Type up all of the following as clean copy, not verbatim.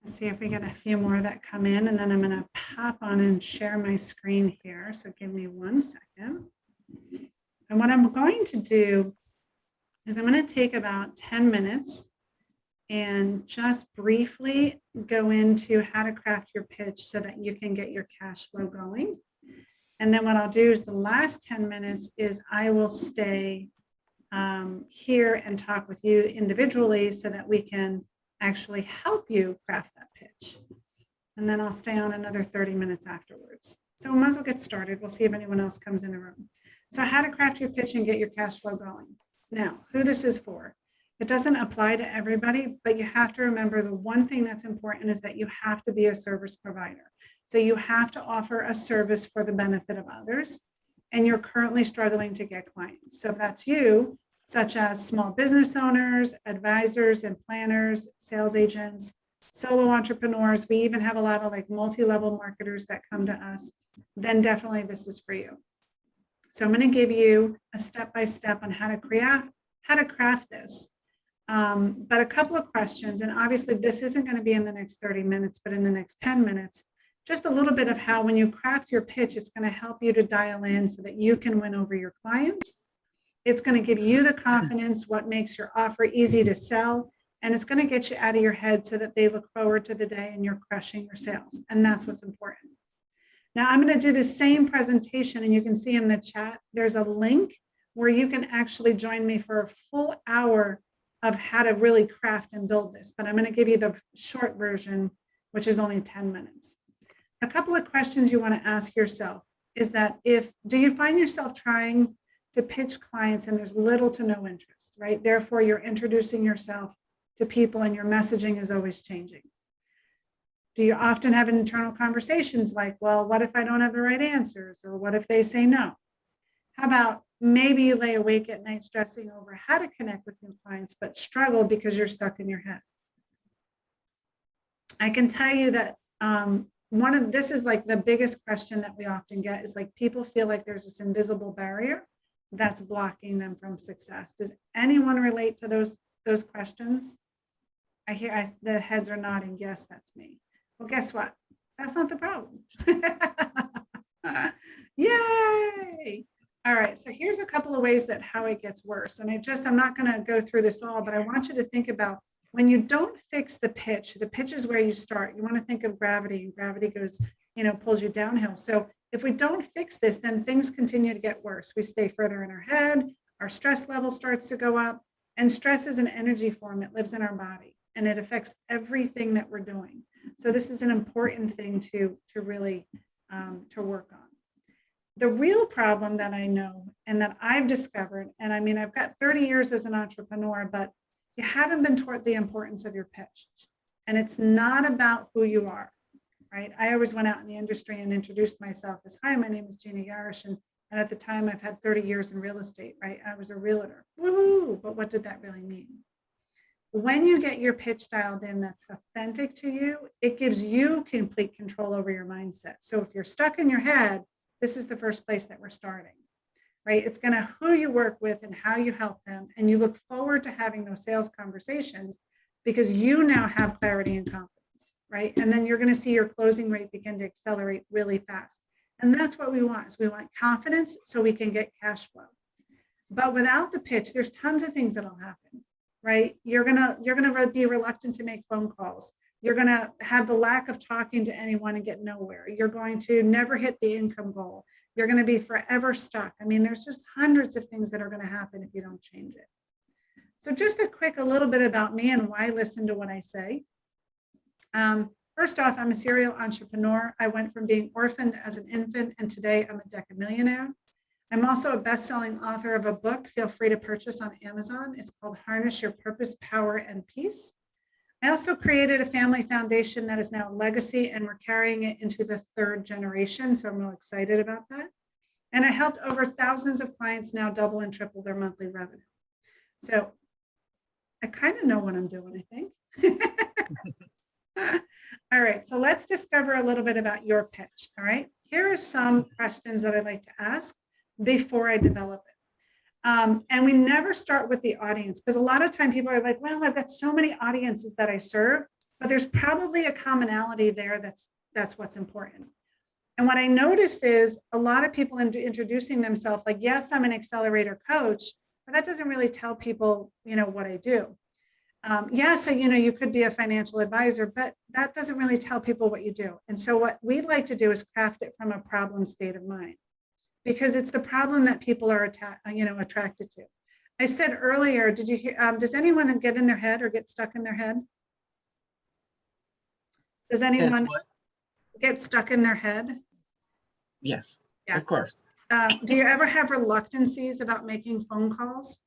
See if we get a few more that come in, and then I'm going to pop on and share my screen here. So give me 1 second. And what I'm going to do is I'm going to take about 10 minutes and just briefly go into how to craft your pitch so that you can get your cash flow going. And then what I'll do is the last 10 minutes is I will stay here and talk with you individually so that we can actually help you craft that pitch. And then I'll stay on another 30 minutes afterwards. So we might as well get started. We'll see if anyone else comes in the room. So how to craft your pitch and get your cash flow going. Now, who this is for. It doesn't apply to everybody, but you have to remember the one thing that's important is that you have to be a service provider. So you have to offer a service for the benefit of others, and you're currently struggling to get clients. So if that's you, such as small business owners, advisors and planners, sales agents, solo entrepreneurs, we even have a lot of like multi-level marketers that come to us, then definitely this is for you. So I'm going to give you a step-by-step on how to craft this. But a couple of questions, and obviously this isn't going to be in the next 30 minutes, but in the next 10 minutes, just a little bit of how when you craft your pitch, it's going to help you to dial in so that you can win over your clients. It's going to give you the confidence, what makes your offer easy to sell, and it's going to get you out of your head so that they look forward to the day and you're crushing your sales. And that's what's important. Now I'm going to do the same presentation, and you can see in the chat, there's a link where you can actually join me for a full hour of how to really craft and build this. But I'm going to give you the short version, which is only 10 minutes. A couple of questions you want to ask yourself is that do you find yourself trying to pitch clients and there's little to no interest, right? Therefore, you're introducing yourself to people and your messaging is always changing. Do you often have internal conversations like, well, what if I don't have the right answers? Or what if they say no? How about maybe you lay awake at night stressing over how to connect with new clients, but struggle because you're stuck in your head? I can tell you that this is like the biggest question that we often get is like people feel like there's this invisible barrier that's blocking them from success. Does anyone relate to those questions? I hear the heads are nodding. Yes, that's me. Well, guess what? That's not the problem. Yay! All right, so here's a couple of ways that how it gets worse. And I'm not going to go through this all, but I want you to think about when you don't fix the pitch is where you start. You want to think of gravity, and gravity goes, pulls you downhill. So if we don't fix this, then things continue to get worse. We stay further in our head, our stress level starts to go up, and stress is an energy form. It lives in our body and it affects everything that we're doing. So this is an important thing to really to work on. The real problem that I know and that I've discovered, and I mean, I've got 30 years as an entrepreneur, but you haven't been taught the importance of your pitch. And it's not about who you are, right? I always went out in the industry and introduced myself as, hi, my name is Gina Yarrish. And at the time I've had 30 years in real estate, right? I was a realtor, woohoo, but what did that really mean? When you get your pitch dialed in that's authentic to you, it gives you complete control over your mindset. So if you're stuck in your head, this is the first place that we're starting, right? It's going to who you work with and how you help them. And you look forward to having those sales conversations because you now have clarity and confidence, right? And then you're going to see your closing rate begin to accelerate really fast. And that's what we want, is we want confidence so we can get cash flow. But without the pitch, there's tons of things that'll happen, right? You're gonna be reluctant to make phone calls. You're going to have the lack of talking to anyone and get nowhere. You're going to never hit the income goal. You're going to be forever stuck. I mean, there's just hundreds of things that are going to happen if you don't change it. So just a little bit about me and why listen to what I say. First off, I'm a serial entrepreneur. I went from being orphaned as an infant, and today I'm a decamillionaire. I'm also a best-selling author of a book. Feel free to purchase on Amazon. It's called Harness Your Purpose, Power, and Peace. I also created a family foundation that is now a legacy, and we're carrying it into the 3rd generation. So I'm really excited about that. And I helped over thousands of clients now double and triple their monthly revenue. So I kind of know what I'm doing, I think. All right, so let's discover a little bit about your pitch. All right, here are some questions that I'd like to ask before I develop it. And we never start with the audience, because a lot of time people are like, well, I've got so many audiences that I serve. but there's probably a commonality there that's what's important. And what I noticed is a lot of people introducing themselves like, yes, I'm an accelerator coach, but that doesn't really tell people, what I do. Yeah, so, you could be a financial advisor, but that doesn't really tell people what you do. And so what we'd like to do is craft it from a problem state of mind, because it's the problem that people are, attracted to. I said earlier, did you hear, does anyone get in their head or get stuck in their head? Does anyone get stuck in their head? Yes, yeah. Of course. Do you ever have reluctancies about making phone calls?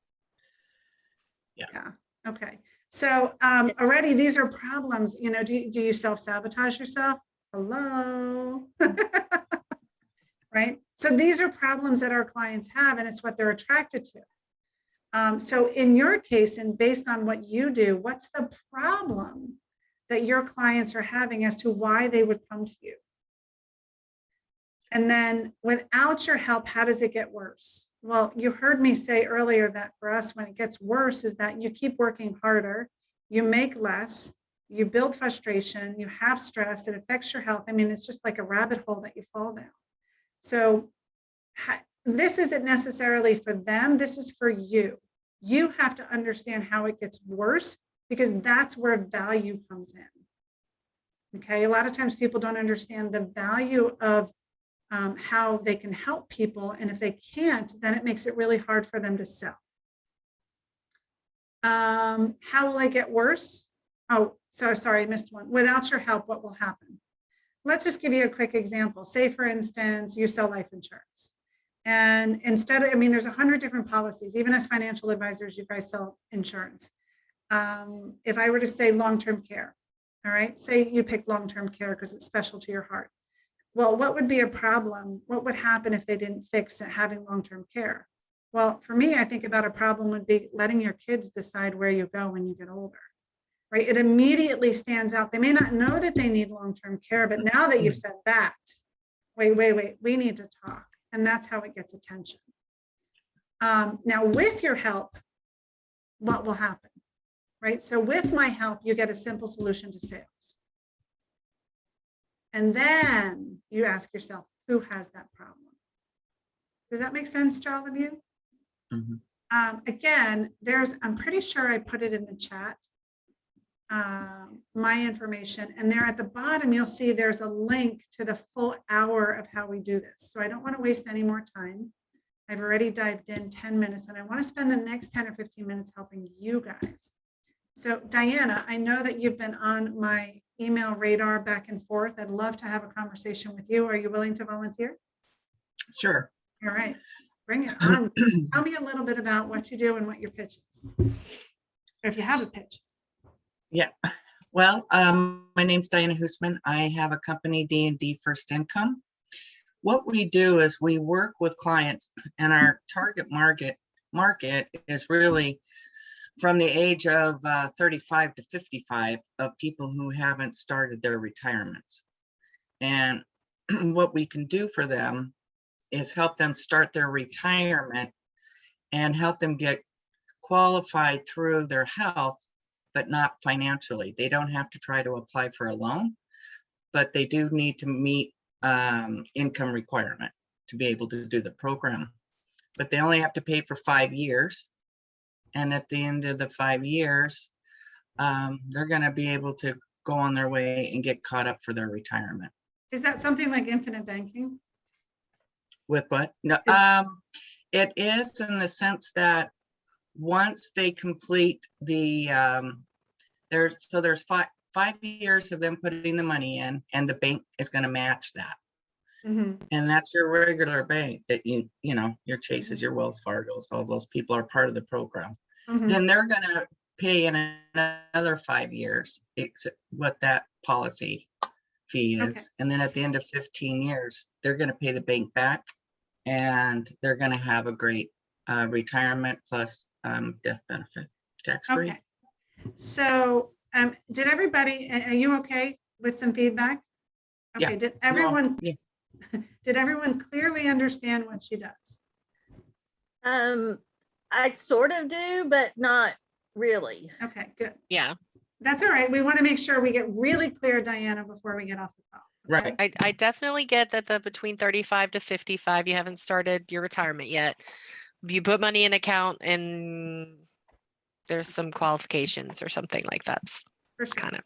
Yeah. Okay. So already these are problems, do you self-sabotage yourself? Hello. Right? So these are problems that our clients have, and it's what they're attracted to. So in your case, and based on what you do, what's the problem that your clients are having as to why they would come to you? And then without your help, how does it get worse? Well, you heard me say earlier that for us, when it gets worse, is that you keep working harder, you make less, you build frustration, you have stress, it affects your health. I mean, it's just like a rabbit hole that you fall down. So this isn't necessarily for them, this is for you. You have to understand how it gets worse, because that's where value comes in. Okay, a lot of times people don't understand the value of how they can help people. And if they can't, then it makes it really hard for them to sell. How will I get worse? Oh, so sorry, I missed one. Without your help, what will happen? Let's just give you a quick example. Say, for instance, you sell life insurance. And instead, there's 100 different policies. Even as financial advisors, you guys sell insurance. If I were to say long-term care, all right, say you pick long-term care because it's special to your heart. Well, what would be a problem? What would happen if they didn't fix having long-term care? Well, for me, I think about a problem would be letting your kids decide where you go when you get older, right? It immediately stands out. They may not know that they need long-term care, but now that you've said that, wait, we need to talk. And that's how it gets attention. Now, with your help, what will happen, right? So with my help, you get a simple solution to sales. And then you ask yourself, who has that problem? Does that make sense to all of you? Mm-hmm. Again, I'm pretty sure I put it in the chat, my information. And there at the bottom, you'll see there's a link to the full hour of how we do this. So I don't want to waste any more time. I've already dived in 10 minutes, and I want to spend the next 10 or 15 minutes helping you guys. So Diana, I know that you've been on my email radar back and forth. I'd love to have a conversation with you. Are you willing to volunteer? Sure. All right, bring it on. Tell me a little bit about what you do and what your pitch is, or if you have a pitch. Yeah, well, my name's Diana Hoosman. I have a company, D&D First Income. What we do is we work with clients, and our target market is really from the age of 35 to 55 of people who haven't started their retirements. And what we can do for them is help them start their retirement and help them get qualified through their health, but not financially. They don't have to try to apply for a loan, but they do need to meet income requirement to be able to do the program. But they only have to pay for 5 years. And at the end of the 5 years, they're going to be able to go on their way and get caught up for their retirement. Is that something like infinite banking? With what? No, it is in the sense that once they complete the, there's five years of them putting the money in, and the bank is going to match that. Mm-hmm. And that's your regular bank that you know, your Chases, your Wells Fargo's, all those people are part of the program. Mm-hmm. Then they're going to pay in another 5 years, what that policy fee is. Okay. And then at the end of 15 years, they're going to pay the bank back, and they're going to have a great retirement plus death benefit, tax-free. Okay. So did everybody, are you okay with some feedback? Okay. Yeah. Did everyone, no. Yeah. Did everyone clearly understand what she does? I sort of do, but not really. Okay, good. Yeah. That's all right. We want to make sure we get really clear, Diana, before we get off the call. Right. I definitely get that the between 35 to 55, you haven't started your retirement yet. You put money in account and there's some qualifications or something like that's For sure. kind of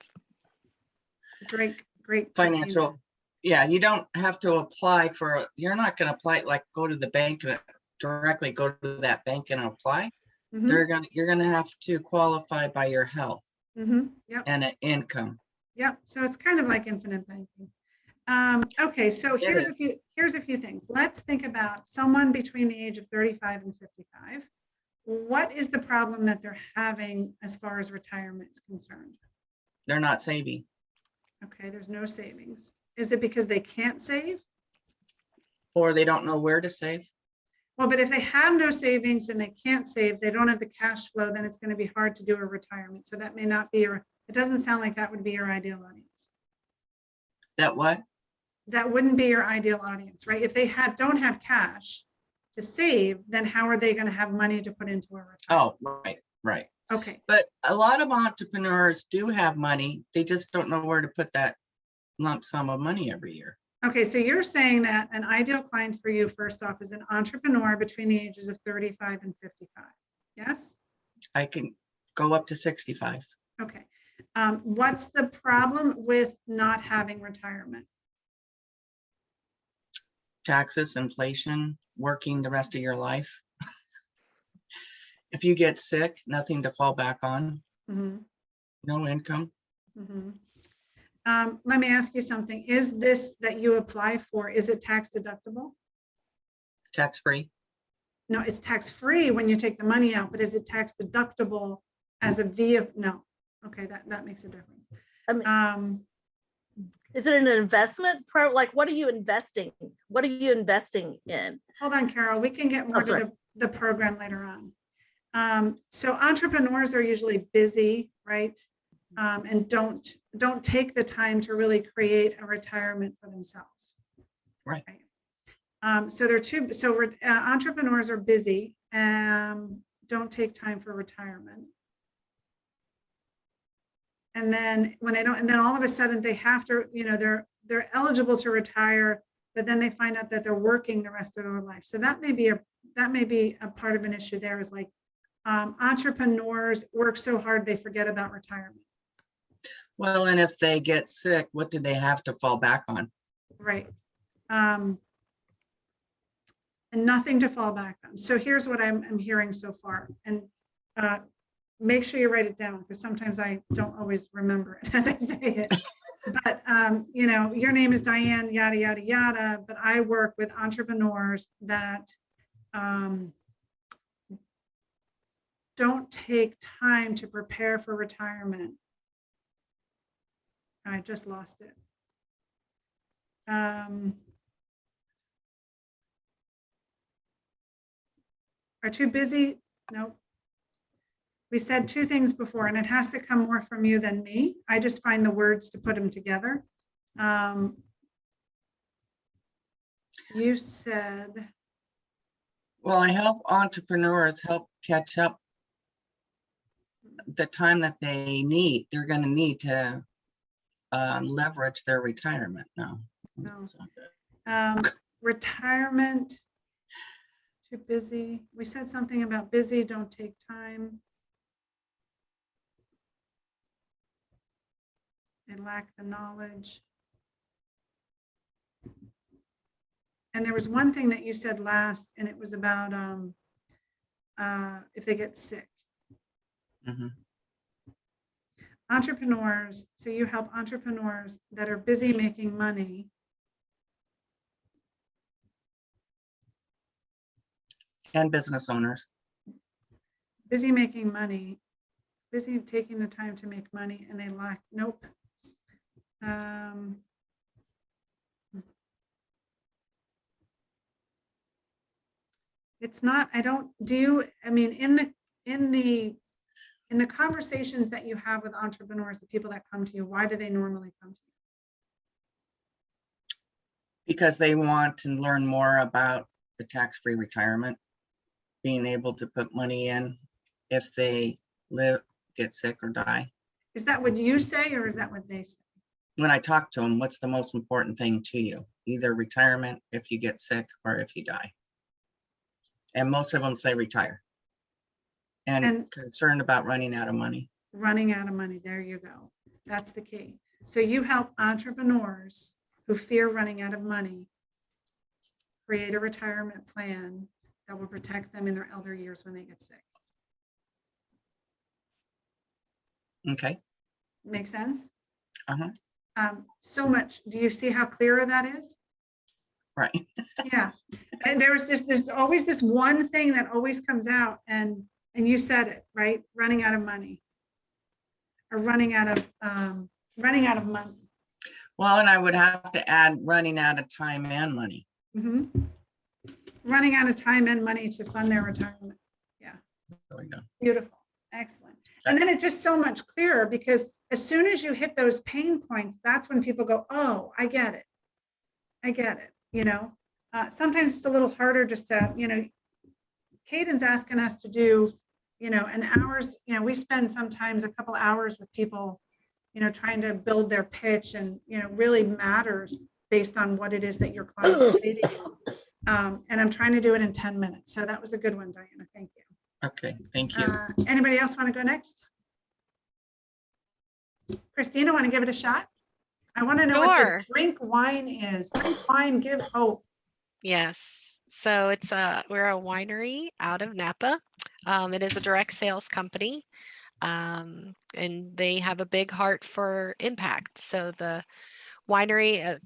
Great, great. Financial. Christina. Yeah, you don't have to apply for, you're not going to apply, like go to the bank and directly go to that bank and apply. Mhm, You're gonna have to qualify by your health yep, and an income. yep. So it's kind of like infinite banking. Okay, so It here's a few things. Let's think about someone between the age of 35 and 55. What is the problem that they're having as far as retirement is concerned? They're not saving. Okay, there's no savings. Is it because they can't save? Or they don't know where to save. Well, but if they have no savings and they can't save, they don't have the cash flow, then it's going to be hard to do a retirement. So that may not be your, it doesn't sound like that would be your ideal audience. That what? That wouldn't be your ideal audience, right? If they don't have cash to save, then how are they going to have money to put into a retirement? Oh, right. Okay, But a lot of entrepreneurs do have money. They just don't know where to put that lump sum of money every year. okay. So you're saying that an ideal client for you, first off, is an entrepreneur between the ages of 35 and 55. Yes? I can go up to 65. Okay. What's the problem with not having retirement? Taxes, inflation, working the rest of your life. If you get sick, nothing to fall back on, Mhm, no income. mhm. Let me ask you something. Is this that you apply for, is it tax deductible? Tax-free. No, it's tax-free when you take the money out, but is it tax deductible as a vehicle? No. Okay, that makes a difference. I mean, Um, is it an investment like what are you investing? What are you investing in? hold on, Carol, we can get more to sorry. the program later on. So entrepreneurs are usually busy, right? And don't take the time to really create a retirement for themselves. Right. So entrepreneurs are busy and don't take time for retirement. And then when they don't, and then all of a sudden they have to, they're eligible to retire, but then they find out that they're working the rest of their life. So that may be a part of an issue there, is like entrepreneurs work so hard they forget about retirement. Well, and if they get sick, what do they have to fall back on? Right. And nothing to fall back on. So here's what I'm hearing so far. And make sure you write it down, because sometimes I don't always remember it as I say it. But, your name is Diane, yada, yada, yada. But I work with entrepreneurs that don't take time to prepare for retirement. I just lost it. Are too busy? Nope. We said two things before, and it has to come more from you than me. I just find the words to put them together. You said, Well, I help entrepreneurs help catch up the time that they're going to need to leverage their retirement now. No. It's not good. retirement, too busy. We said something about busy, don't take time. They lack the knowledge. And there was one thing that you said last, and it was about if they get sick. Mhm. Entrepreneurs, so you help entrepreneurs that are busy making money. And business owners. Busy making money, busy taking the time to make money, and they lack, nope. It's not, I don't, I mean, in the conversations that you have with entrepreneurs, the people that come to you, why do they normally come to you? Because they want to learn more about the tax-free retirement, being able to put money in if they get sick or die. Is that what you say, or is that what they say? When I talk to them, what's the most important thing to you? Either retirement if you get sick or if you die. And most of them say retire. And And- concerned about running out of money. Running out of money. There you go. That's the key. So you help entrepreneurs who fear running out of money create a retirement plan that will protect them in their elder years when they get sick. Okay. Make sense? Uh-huh. So much. Do you see how clear that is? Right. Yeah. And there's always this one thing that always comes out, and you said it, right? Running out of money. Or running out of money. Well, and I would have to add running out of time and money. Mhm. Running out of time and money to fund their retirement. There we go. Beautiful. Excellent. And then it's just so much clearer, because as soon as you hit those pain points, that's when people go, oh, I get it. I get it. You know, sometimes it's a little harder just to, you know, Caden's asking us to do, you know, an hours, you know, we spend sometimes a couple hours with people, you know, trying to build their pitch, and, you know, really matters based on what it is that your client is saying to you. And I'm trying to do it in 10 minutes. So that was a good one, Diana. Thank you. Okay, thank you. Anybody else want to go next? Christina, want to give it a shot? I want to know what Sure. the drink wine is. Drink wine, give hope. Yes. So it's we're a winery out of Napa. It is a direct sales company. And they have a big heart for impact. So the winery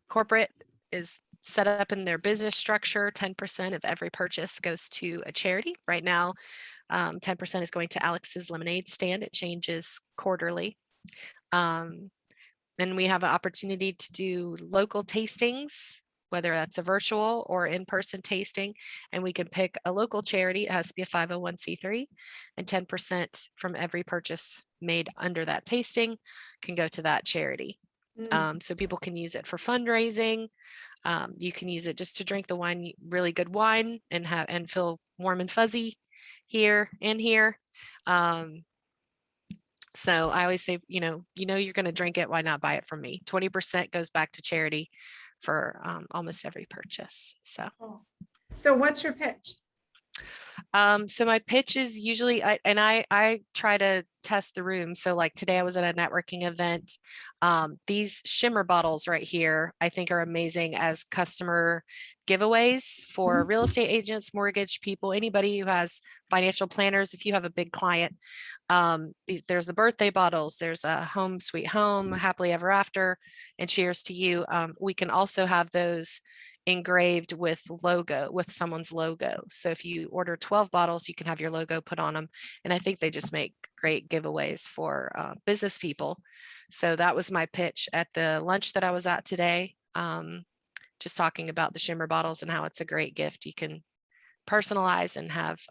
corporate is set up in their business structure. 10% of every purchase goes to a charity. Right now, 10% is going to Alex's lemonade stand. It changes quarterly. Then we have an opportunity to do local tastings, whether that's a virtual or in-person tasting, and we can pick a local charity. It has to be a 501c3, and 10% from every purchase made under that tasting can go to that charity. So people can use it for fundraising. You can use it just to drink the wine, really good wine, and feel warm and fuzzy here and here. So I always say, you know, you're going to drink it. Why not buy it from me? 20% goes back to charity for almost every purchase. So what's your pitch? So my pitch is usually, I try to test the room. So like today I was at a networking event. These shimmer bottles right here, I think are amazing as customer giveaways for real estate agents, mortgage people, anybody who has financial planners. If you have a big client, there's the birthday bottles, there's a home sweet home, happily ever after, and cheers to you. We can also have those engraved with someone's logo. So if you order 12 bottles, you can have your logo put on them. And I think they just make great giveaways for business people. So that was my pitch at the lunch that I was at today. Just talking about the shimmer bottles and how it's a great gift. You can personalize and have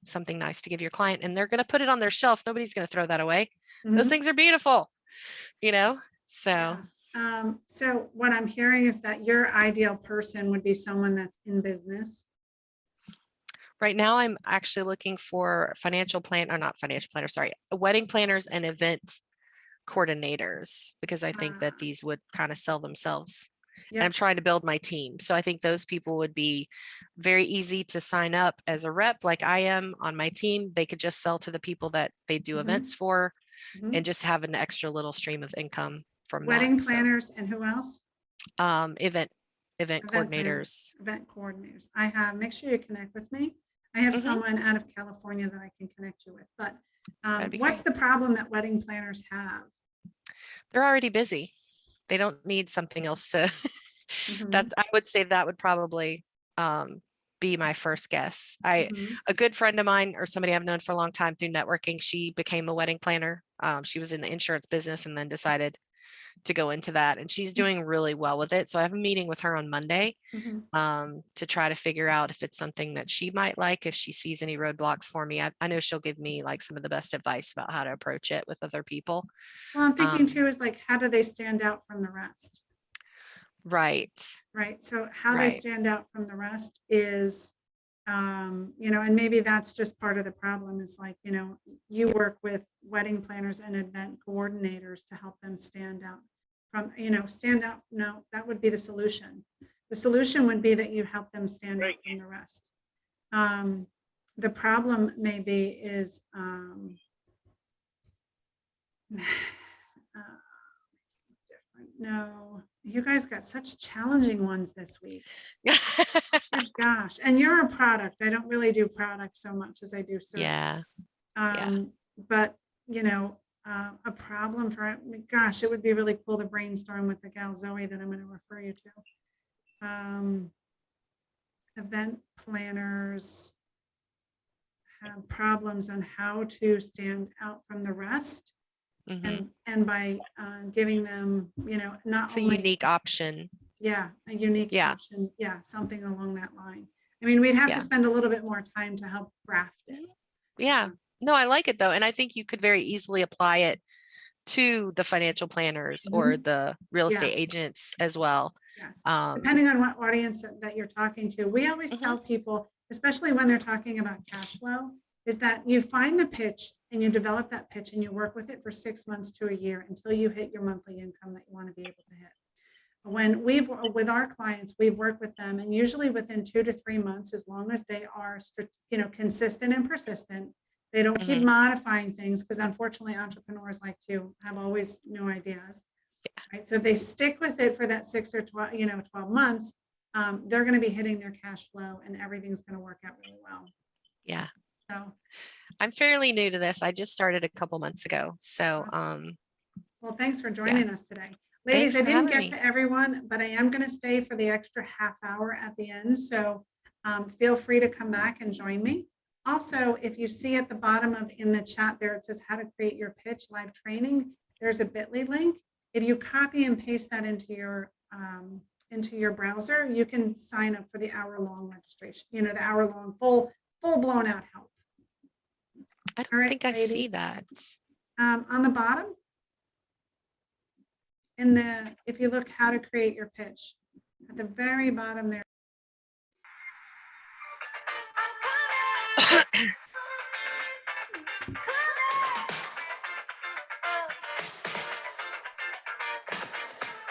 something nice to give your client, and they're going to put it on their shelf. Nobody's going to throw that away. Those things are beautiful, so. Yeah. So what I'm hearing is that your ideal person would be someone that's in business. Right now, I'm actually looking for wedding planners and event coordinators, because I think that these would kind of sell themselves. And I'm trying to build my team. So I think those people would be very easy to sign up as a rep, like I am on my team. They could just sell to the people that they do events for, and just have an extra little stream of income from Wedding that. planners and who else? Event Planners, coordinators. event coordinators. Make sure you connect with me. I have someone out of California that I can connect you with. But what's the problem that wedding planners have? They're already busy. They don't need something else to. I would say that would probably be my first guess. A good friend of mine, or somebody I've known for a long time through networking, she became a wedding planner. She was in the insurance business and then decided to go into that, and she's doing really well with it. So I have a meeting with her on Monday to try to figure out if it's something that she might like, if she sees any roadblocks for me. I know she'll give me like some of the best advice about how to approach it with other people. Well, I'm thinking too is like, how do they stand out from the rest? Right. So how they stand out from the rest is You know, and maybe that's just part of the problem is like, you know, you work with wedding planners and event coordinators to help them stand out from, you know, stand out. No, that would be the solution. The solution would be that you help them stand out from the rest. The problem maybe is, no, you guys got such challenging ones this week. Good gosh, and you're a product. I don't really do product so much as I do service. Yeah. But you know, a problem for, gosh, it would be really cool to brainstorm with the gal Zoe that I'm going to refer you to. Event planners have problems on how to stand out from the rest. Mhm. And by giving them, you know, not It's a only unique option. yeah, a unique Yeah. option. Yeah, something along that line. I mean, we'd have Yeah. to spend a little bit more time to help craft it. Yeah. No, I like it though. And I think you could very easily apply it to the financial planners or the real estate Yes. agents as well. Yes. Um, Depending on what audience that you're talking to, we always Mhm. tell people, especially when they're talking about cash flow, is that you find the pitch and you develop that pitch and you work with it for 6 months to a year until you hit your monthly income that you want to be able to hit. When with our clients, we've worked with them, and usually within 2 to 3 months, as long as they are, you know, consistent and persistent, they don't keep Mhm. modifying things, because unfortunately entrepreneurs like to have always new ideas. Right. So if they stick with it for that 6 or 12, you know, 12 months, they're going to be hitting their cash flow and everything's going to work out really well. yeah. So I'm fairly new to this. I just started a couple months ago. So, awesome. Well, thanks for joining us today. Ladies, Thanks I for didn't having get me. to everyone, but I am going to stay for the extra half hour at the end. So feel free to come back and join me. Also, if you see at the bottom of in the chat there, it says how to create your pitch live training. There's a bit.ly link. If you copy and paste that into your browser, you can sign up for the hour-long registration, you know, the hour-long full blown out help. I don't All right, think I see ladies. that. On the bottom, if you look how to create your pitch, at the very bottom there.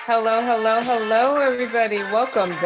Hello, hello, hello, everybody. Welcome back.